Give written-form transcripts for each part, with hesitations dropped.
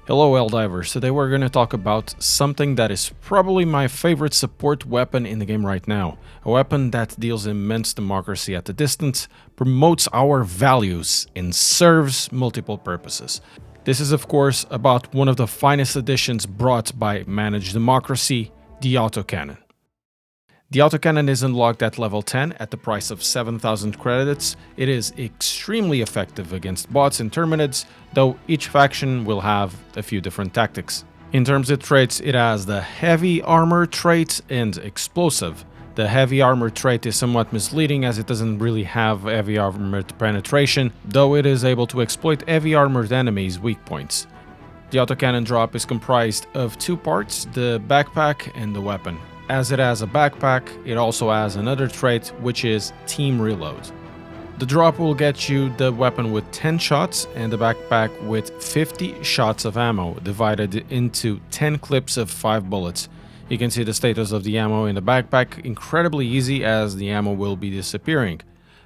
Hello Helldivers, today we're going to talk about something that is probably my favorite support weapon in the game right now. A weapon that deals immense democracy at a distance, promotes our values, and serves multiple purposes. This is of course about one of the finest additions brought by Managed Democracy, the Autocannon. The Autocannon is unlocked at level 10 at the price of 7,000 credits. It is extremely effective against bots and Terminids, though each faction will have a few different tactics. In terms of traits, it has the Heavy Armor trait and Explosive. The Heavy Armor trait is somewhat misleading as it doesn't really have Heavy Armored penetration, though it is able to exploit Heavy Armored enemies' weak points. The Autocannon drop is comprised of two parts, the backpack and the weapon. As it has a backpack, it also has another trait, which is Team Reload. The drop will get you the weapon with 10 shots and the backpack with 50 shots of ammo, divided into 10 clips of 5 bullets. You can see the status of the ammo in the backpack incredibly easy as the ammo will be disappearing.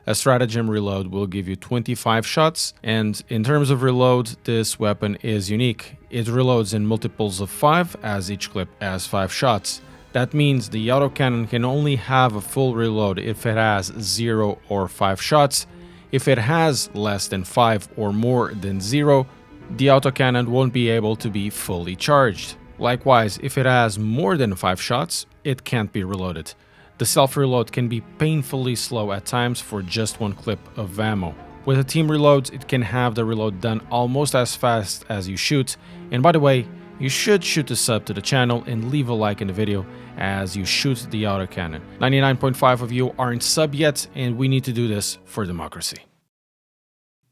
A stratagem reload will give you 25 shots, and in terms of reload, this weapon is unique. It reloads in multiples of 5 as each clip has 5 shots. That means the Autocannon can only have a full reload if it has 0 or 5 shots. If it has less than 5 or more than 0, the Autocannon won't be able to be fully charged. Likewise, if it has more than 5 shots, it can't be reloaded. The self-reload can be painfully slow at times for just one clip of ammo. With a team reload, it can have the reload done almost as fast as you shoot, and by the way, you should shoot a sub to the channel and leave a like in the video as you shoot the Autocannon. 99.5 of you aren't sub yet, and we need to do this for democracy.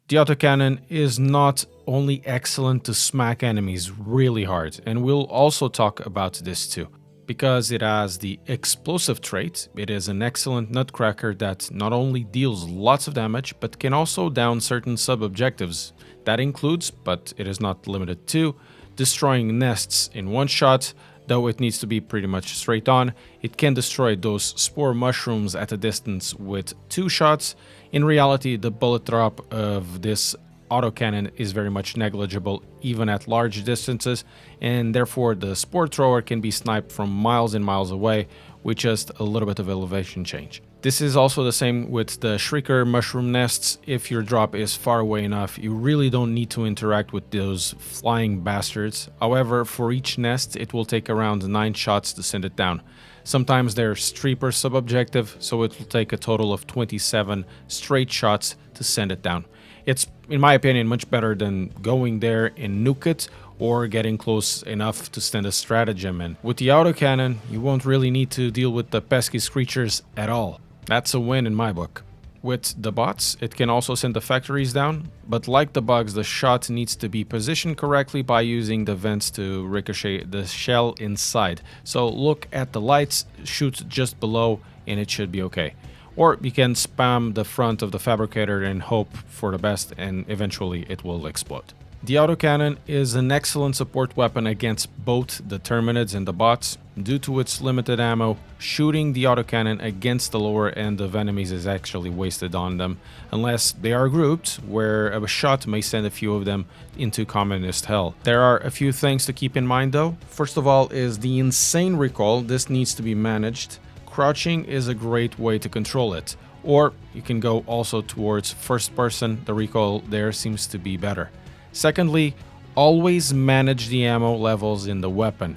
The Autocannon is not only excellent to smack enemies really hard, and we'll also talk about this too. Because it has the Explosive trait, it is an excellent nutcracker that not only deals lots of damage, but can also down certain sub-objectives. That includes, but it is not limited to, destroying nests in one shot, though it needs to be pretty much straight on. It can destroy those spore mushrooms at a distance with 2 shots. In reality, the bullet drop of this Autocannon is very much negligible even at large distances, and therefore the spore thrower can be sniped from miles and miles away with just a little bit of elevation change. This is also the same with the Shrieker mushroom nests. If your drop is far away enough, you really don't need to interact with those flying bastards. However, for each nest, it will take around 9 shots to send it down. Sometimes they're Streeper sub-objective, so it will take a total of 27 straight shots to send it down. It's, in my opinion, much better than going there and nuke it or getting close enough to stand a stratagem in. With the Autocannon, you won't really need to deal with the pesky screechers at all. That's a win in my book. With the bots, it can also send the factories down, but like the bugs, the shot needs to be positioned correctly by using the vents to ricochet the shell inside. So look at the lights, shoot just below, and it should be okay. Or you can spam the front of the fabricator and hope for the best, and eventually it will explode. The Autocannon is an excellent support weapon against both the Terminids and the bots. Due to its limited ammo, shooting the Autocannon against the lower end of enemies is actually wasted on them, unless they are grouped, where a shot may send a few of them into communist hell. There are a few things to keep in mind though. First of all is the insane recoil. This needs to be managed. Crouching is a great way to control it, or you can go also towards first person. The recoil there seems to be better. Secondly, always manage the ammo levels in the weapon.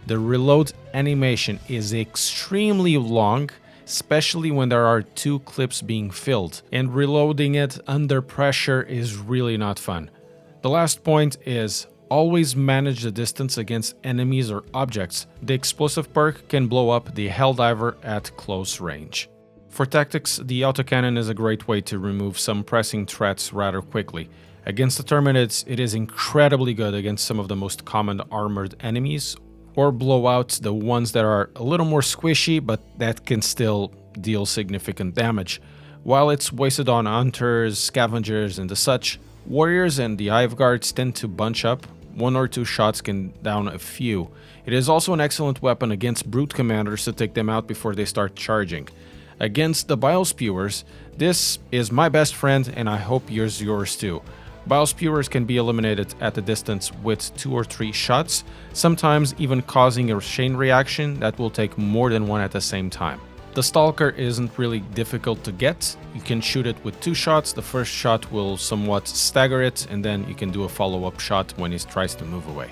The reload animation is extremely long, especially when there are 2 clips being filled, and reloading it under pressure is really not fun. The last point is always manage the distance against enemies or objects. The Explosive perk can blow up the Helldiver at close range. For tactics, the Autocannon is a great way to remove some pressing threats rather quickly. Against the Terminids, it is incredibly good against some of the most common armored enemies, or blow out the ones that are a little more squishy but that can still deal significant damage. While it's wasted on hunters, scavengers and the such, warriors and the Hive Guards tend to bunch up. 1 or 2 shots can down a few. It is also an excellent weapon against brute commanders to take them out before they start charging. Against the bile spewers, this is my best friend and I hope yours too. Biospewers can be eliminated at a distance with 2 or 3 shots, sometimes even causing a chain reaction that will take more than one at the same time. The Stalker isn't really difficult to get. You can shoot it with 2 shots. The first shot will somewhat stagger it, and then you can do a follow-up shot when it tries to move away.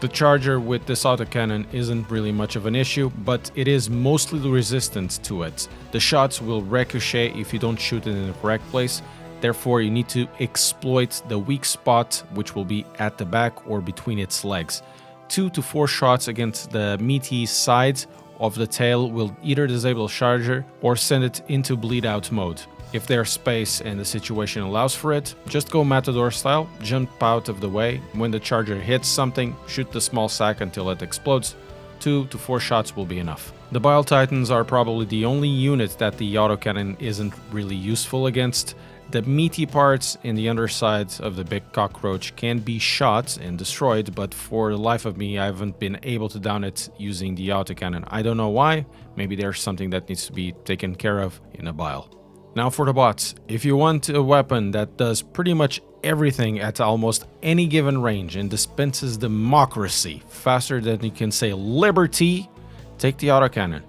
The charger with this autocannon isn't really much of an issue, but it is mostly resistant to it. The shots will ricochet if you don't shoot it in the correct place. Therefore, you need to exploit the weak spot, which will be at the back or between its legs. 2 to 4 shots against the meaty sides of the tail will either disable the charger or send it into bleed out mode. If there's space and the situation allows for it, just go Matador style, jump out of the way. When the charger hits something, shoot the small sack until it explodes. 2 to 4 shots will be enough. The Bile Titans are probably the only unit that the autocannon isn't really useful against. The meaty parts in the undersides of the big cockroach can be shot and destroyed, but for the life of me, I haven't been able to down it using the autocannon. I don't know why. Maybe there's something that needs to be taken care of in a bile. Now for the bots. If you want a weapon that does pretty much everything at almost any given range and dispenses democracy faster than you can say liberty, take the autocannon.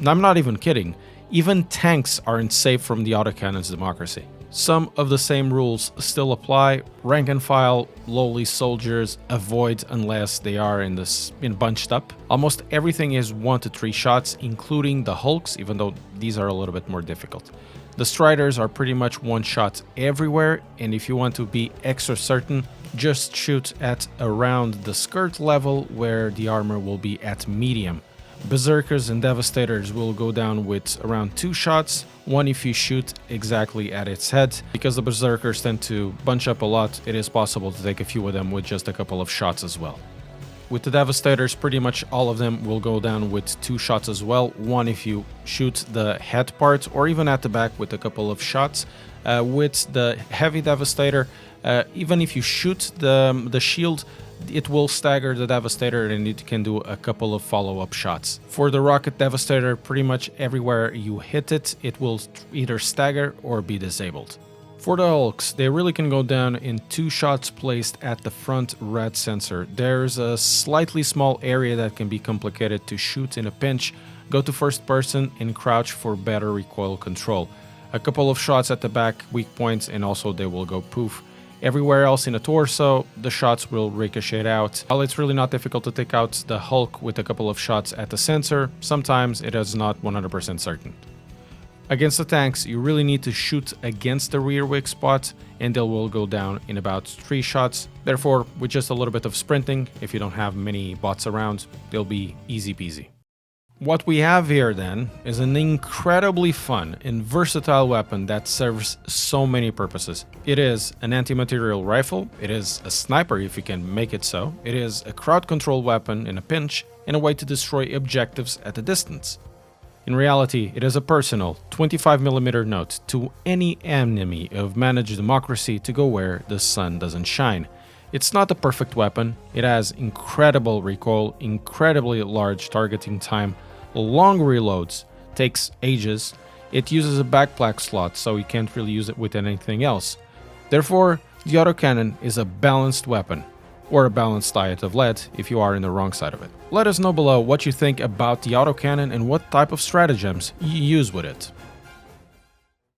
I'm not even kidding. Even tanks aren't safe from the autocannon's democracy. Some of the same rules still apply. Rank and file, lowly soldiers avoid unless they are in bunched up. Almost everything is 1 to 3 shots, including the hulks, even though these are a little bit more difficult. The striders are pretty much 1 shot everywhere, and if you want to be extra certain, just shoot at around the skirt level where the armor will be at medium. Berserkers and Devastators will go down with around 2 shots, 1 if you shoot exactly at its head. Because the Berserkers tend to bunch up a lot, it is possible to take a few of them with just a couple of shots as well. With the Devastators, pretty much all of them will go down with 2 shots as well, 1 if you shoot the head part or even at the back with a couple of shots. With the Heavy Devastator, even if you shoot the shield, it will stagger the Devastator and it can do a couple of follow-up shots. For the Rocket Devastator, pretty much everywhere you hit it, it will either stagger or be disabled. For the Hulks, they really can go down in 2 shots placed at the front red sensor. There's a slightly small area that can be complicated to shoot in a pinch. Go to first person and crouch for better recoil control. A couple of shots at the back, weak points, and also they will go poof. Everywhere else in the torso, the shots will ricochet out. While it's really not difficult to take out the Hulk with a couple of shots at the sensor, sometimes it is not 100% certain. Against the tanks, you really need to shoot against the rear weak spot, and they will go down in about 3 shots. Therefore, with just a little bit of sprinting, if you don't have many bots around, they'll be easy peasy. What we have here then is an incredibly fun and versatile weapon that serves so many purposes. It is an anti-material rifle, it is a sniper if you can make it so, it is a crowd control weapon in a pinch, and a way to destroy objectives at a distance. In reality, it is a personal 25mm note to any enemy of managed democracy to go where the sun doesn't shine. It's not a perfect weapon, it has incredible recoil, incredibly large targeting time, long reloads, takes ages, it uses a backpack slot so you can't really use it with anything else. Therefore, the autocannon is a balanced weapon, or a balanced diet of lead if you are in the wrong side of it. Let us know below what you think about the autocannon and what type of stratagems you use with it.